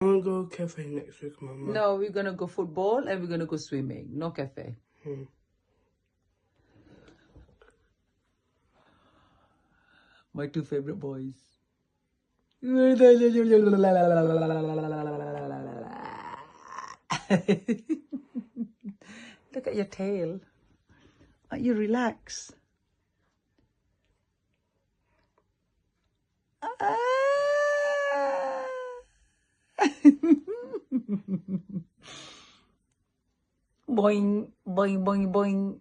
I want to go cafe next week, Mama. No, we're going to go football and we're going to go swimming. No cafe. My two favorite boys. Look at your tail. Aren't you relaxed? Boing, boing, boing, boing.